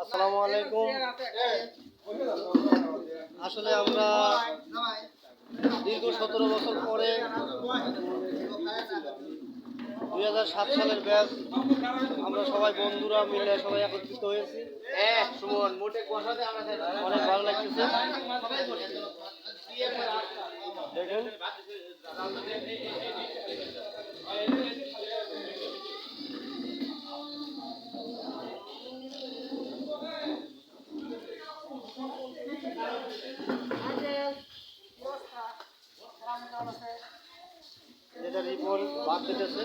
আসসালামু আলাইকুম। আসলে আমরা দীর্ঘ 17 বছর পরে 2007 সালের ব্যাচ আমরা সবাই বন্ধুরা মিলে সবাই একত্রিত হয়েছি। অনেক ভালো লাগতেছে। দেখেন যেটা রিপন বাদ দিতেছে।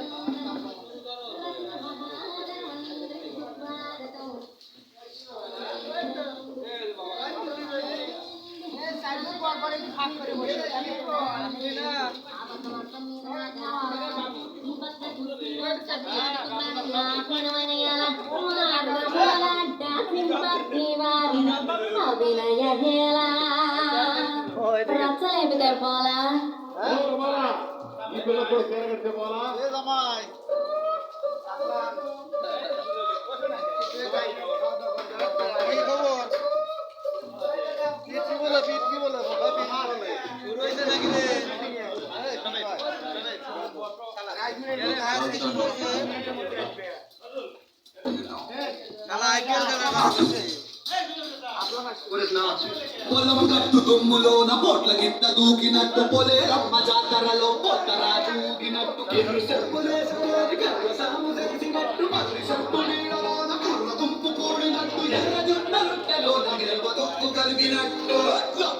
పొలమగట్టు దుమ్ములోన పోట్ల గిట్ట దూకినట్టు పొలేరమ్మ జాతరలో పొట్టరా దూకినట్టు కిర్రు చెప్పులేసుకొని గర్వ సాము తెలిసినట్టు మర్రి చెట్టు నీడలోన కుర్ర దుంపు కూడినట్టు ఎర్ర జుట్ట రొట్టెలో నగిరెవ దుక్కు కలిగినట్టు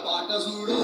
పాట చూడు.